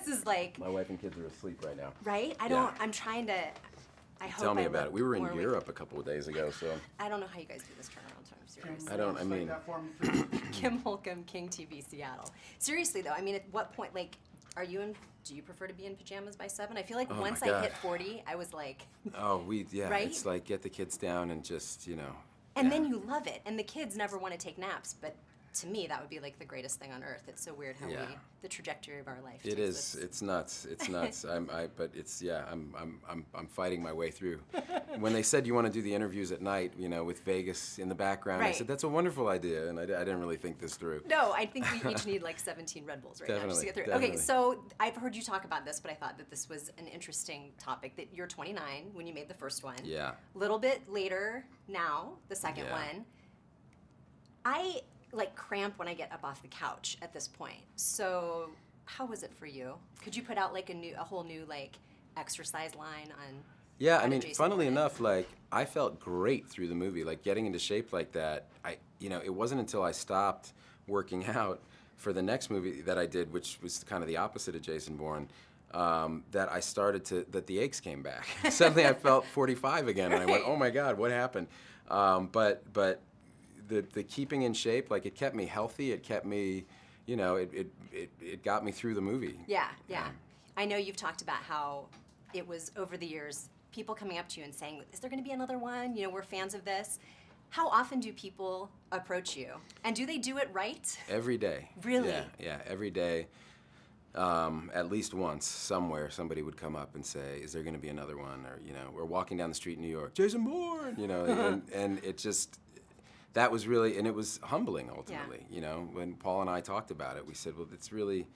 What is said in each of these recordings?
This is like... My wife and kids are asleep right now. Right? I'm trying to... I hope Tell me I about it. We were in more Europe a couple of days ago, so... I don't know how you guys do this turnaround time, seriously. I don't, I mean... Kim Holcomb, King TV, Seattle. Seriously, though, I mean, at what point, like, do you prefer to be in pajamas by 7? I feel like once I hit 40, I was like... Oh, yeah, right? It's like get the kids down and just, you know... And then you love it, and the kids never want to take naps, but to me, that would be like the greatest thing on earth. It's so weird how the trajectory of our life. It is. It's nuts. It's nuts. But it's I'm fighting my way through. When they said you want to do the interviews at night, you know, with Vegas in the background, I said that's a wonderful idea, and I didn't really think this through. No, I think we each need like 17 Red Bulls right now just to get through it. Definitely. Okay, so I've heard you talk about this, but I thought that this was an interesting topic. That you're 29 when you made the first one. Yeah. A little bit later now, the second one. I like cramp when I get up off the couch at this point. So how was it for you? Could you put out like a whole new like exercise line on? Yeah, I mean, funnily enough, like I felt great through the movie. Like getting into shape like that, it wasn't until I stopped working out for the next movie that I did, which was kind of the opposite of Jason Bourne, that I started that the aches came back. Suddenly I felt 45 again, and I went, oh my God, what happened? But the keeping in shape, like it kept me healthy. It kept me, you know, it got me through the movie. Yeah. I know you've talked about how it was over the years, people coming up to you and saying, is there going to be another one? You know, we're fans of this. How often do people approach you? And do they do it right? Every day. Really? Yeah, every day. At least once, somewhere, somebody would come up and say, is there going to be another one? Or, you know, we're walking down the street in New York, Jason Bourne, you know, and it just, that was really, and it was humbling ultimately, you know, when Paul and I talked about it, we said, well, it's really,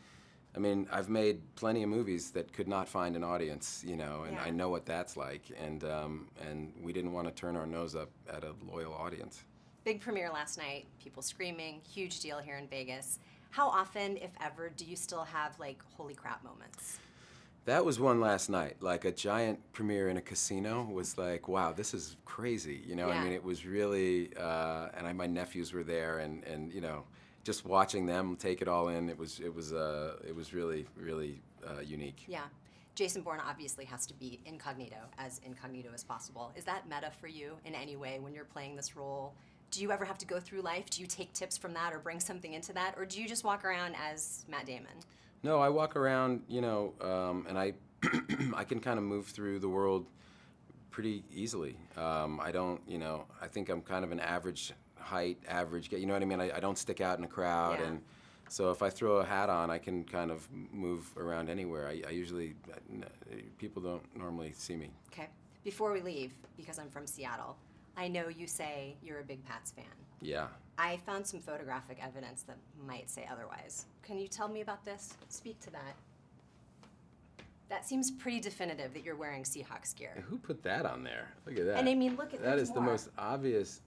I mean, I've made plenty of movies that could not find an audience, you know, and I know what that's like, and we didn't want to turn our nose up at a loyal audience. Big premiere last night, people screaming, huge deal here in Vegas. How often, if ever, do you still have like holy crap moments? That was one last night. Like a giant premiere in a casino was like, wow, this is crazy. You know, I mean, it was really, and my nephews were there, and you know, just watching them take it all in, it was really, really unique. Yeah. Jason Bourne obviously has to be incognito as possible. Is that meta for you in any way when you're playing this role? Do you ever have to go through life? Do you take tips from that or bring something into that? Or do you just walk around as Matt Damon? No, I walk around, you know, and I can kind of move through the world pretty easily. I don't, you know, I think I'm kind of an average height, you know what I mean? I don't stick out in a crowd, and so if I throw a hat on, I can kind of move around anywhere. I usually, people don't normally see me. Okay. Before we leave, because I'm from Seattle, I know you say you're a big Pats fan. Yeah. I found some photographic evidence that might say otherwise. Can you tell me about this? Speak to that. That seems pretty definitive that you're wearing Seahawks gear. Who put that on there? Look at that. And I mean, look at that. That is the most obvious.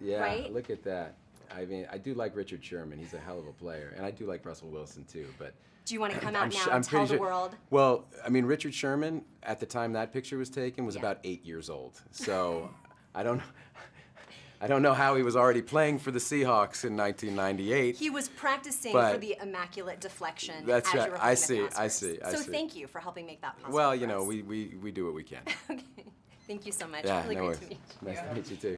Yeah, right? Look at that. I mean, I do like Richard Sherman. He's a hell of a player. And I do like Russell Wilson, too. But do you want to come out now and tell the world? Well, I mean, Richard Sherman, at the time that picture was taken, was about 8 years old. So I don't know how he was already playing for the Seahawks in 1998. He was practicing for the immaculate deflection. That's as right. You were I see. So thank you for helping make that possible. Well, you know, we do what we can. Okay. Thank you so much. Yeah, Really no great worries. to meet you. Nice to meet you too.